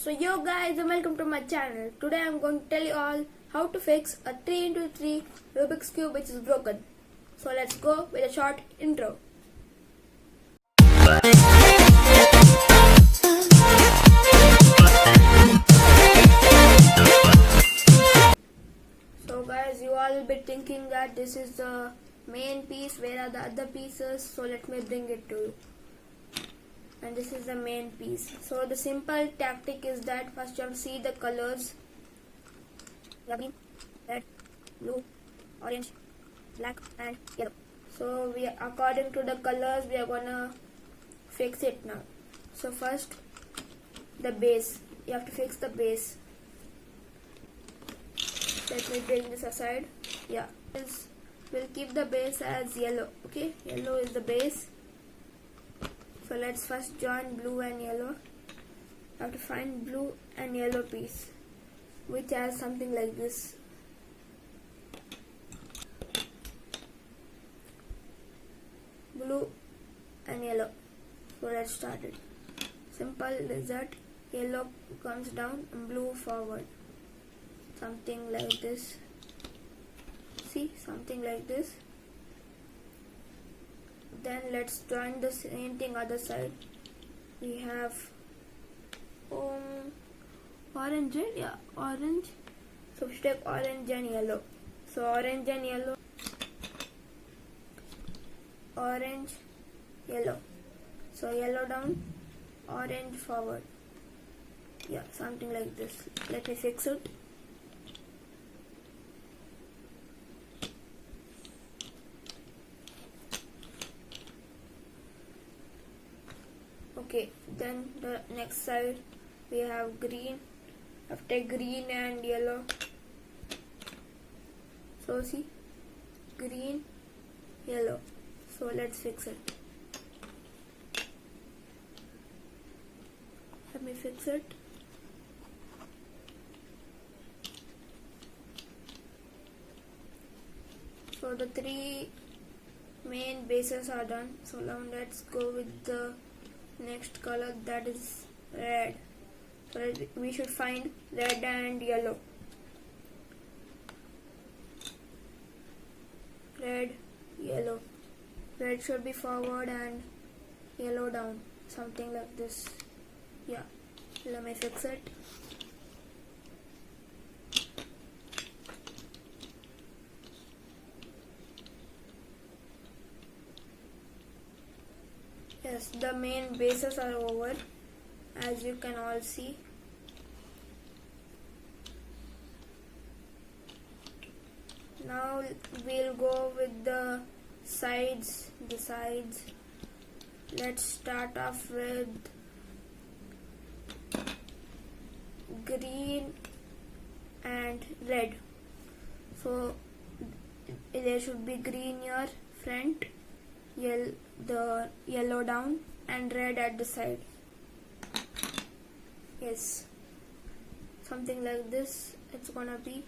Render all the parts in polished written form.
So yo guys and welcome to my channel. Today I'm going to tell you all how to fix a 3x3 Rubik's Cube which is broken. So let's go with a short intro. So guys, you all will be thinking that this is the main piece, where are the other pieces? So let me bring it to you. And this is the main piece. So the simple tactic is that first you have to see the colors: green, red, blue, orange, black and yellow. So we, according to the colors, we are gonna fix it now. So first the base, you have to fix the base. Let me bring this aside. Yeah, we'll keep the base as yellow. Okay, yellow is the base. So let's first join blue and yellow. I have to find blue and yellow piece which has something like this. Blue and yellow. So let's start it. Simple is that yellow comes down and blue forward. Something like this. See, something like this. Then let's join the same thing other side. We have orange, right? Yeah, orange. So we should take orange and yellow. So orange and yellow. Orange, yellow. So yellow down, orange forward. Yeah, something like this. Let me fix it. Okay, then the next side we have green. After green and yellow. So see, green, yellow. So let's fix it. Let me fix it. So the three main bases are done. So now let's go with the next color, that is red. So we should find red and yellow. Red, yellow. Red should be forward and yellow down. Something like this. Yeah. Let me fix it. Yes, the main bases are over, as you can all see. Now we'll go with the sides. Let's start off with green and red. So there should be green here front, the yellow down and red at the side. Yes, something like this. It's gonna be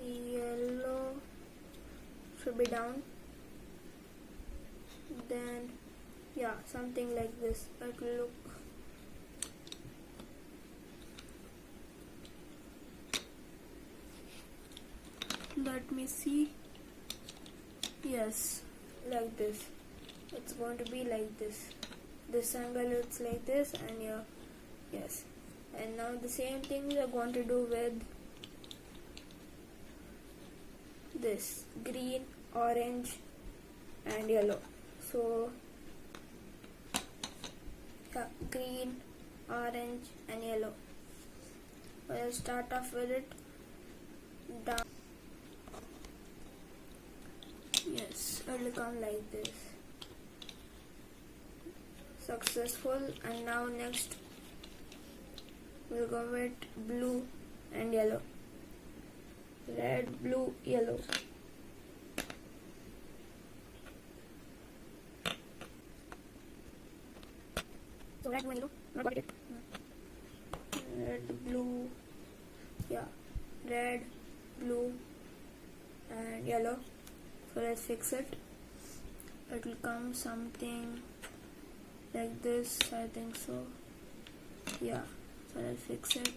yellow should be down, then yeah, something like this. It will look. Let me see. Yes, like this. It's going to be like this. This angle it's like this, and yeah, yes. And now the same thing we are going to do with this green, orange and yellow. So yeah, green, orange and yellow. We'll start off with it down. Yes, it will come like this. Successful. And now next we'll go with blue and yellow. Red, blue, yellow. So red, blue, and yellow. Not got it. Red, blue. Yeah. Red, blue, and yellow. So let's fix it. It will come something like this, I think so. Yeah, So let's fix it.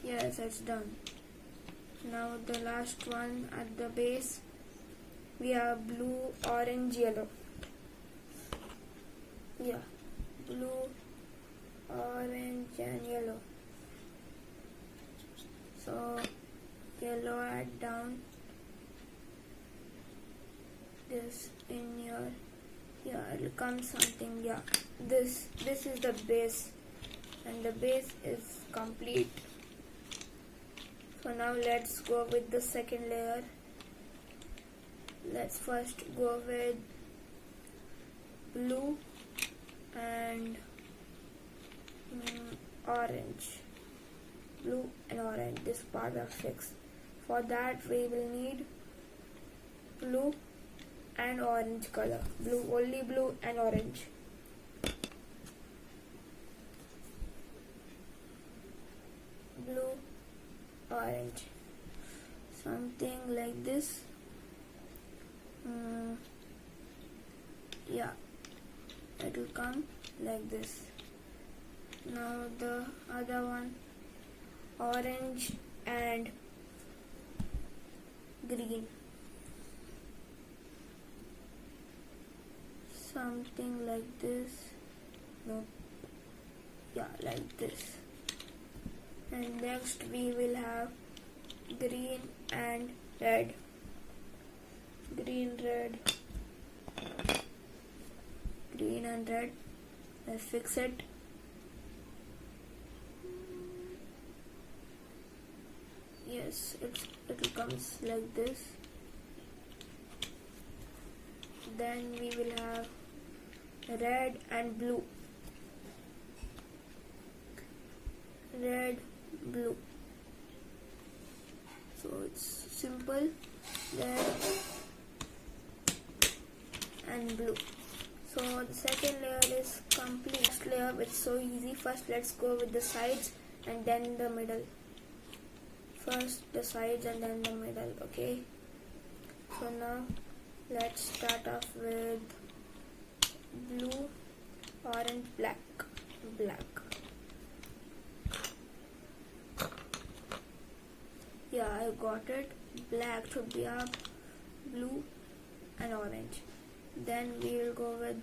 Yes, it's done. Now the last one at the base, we have blue, orange, yellow. Yeah, blue, orange and yellow. So yellow, add down this in your, yeah, it'll come something. Yeah, this is the base, and the base is complete. So now let's go with the second layer. Let's first go with blue and orange. Blue and orange, this part are fixed. For that we will need blue and orange color. Blue, only blue and orange. Blue, orange, something like this. Yeah, it will come like this. Now the other one, orange and green, something like this. No, yeah, like this. And next we will have green and red. Green, red, green and red. Let's fix it. Yes, it comes like this. Then we will have red and blue. Red, blue. So it's simple. Red and blue. So the second layer is complete. Next layer, it's so easy. First let's go with the sides and then the middle. First the sides and then the middle. Okay, so now let's start off with blue, orange, black. Yeah, I got it. Black should be up, blue and orange. Then we will go with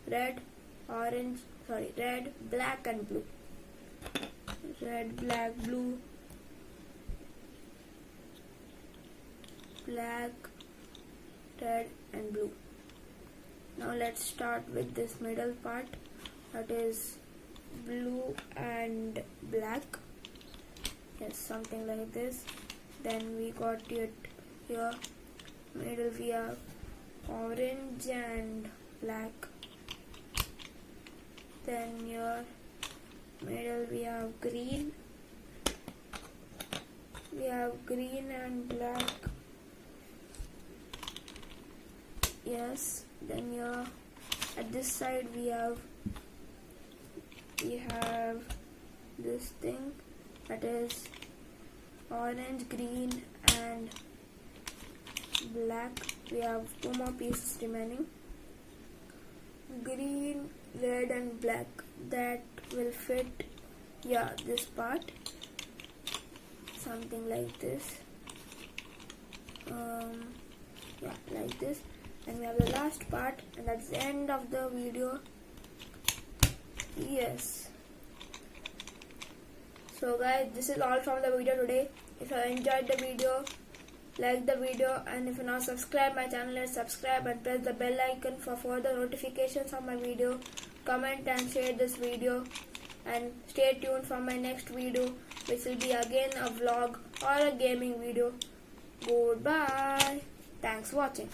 red, black and blue. Red, black, blue, black, red and blue. Now let's start with this middle part, that is blue and black. Yes, something like this. Then we got it here. Middle we have orange and black. Then here middle we have green. We have green and black. Yes. Then here at this side we have this thing, that is orange, green and black. We have two more pieces remaining. Green, red and black. That will fit, yeah, this part. Something like this. Yeah, like this. And we have the last part, and that's the end of the video. Yes. So guys, this is all from the video today. If you enjoyed the video, like the video, and if you not subscribe my channel, let's subscribe and press the bell icon for further notifications of my video. Comment and share this video, and stay tuned for my next video, which will be again a vlog or a gaming video. Goodbye. Thanks for watching.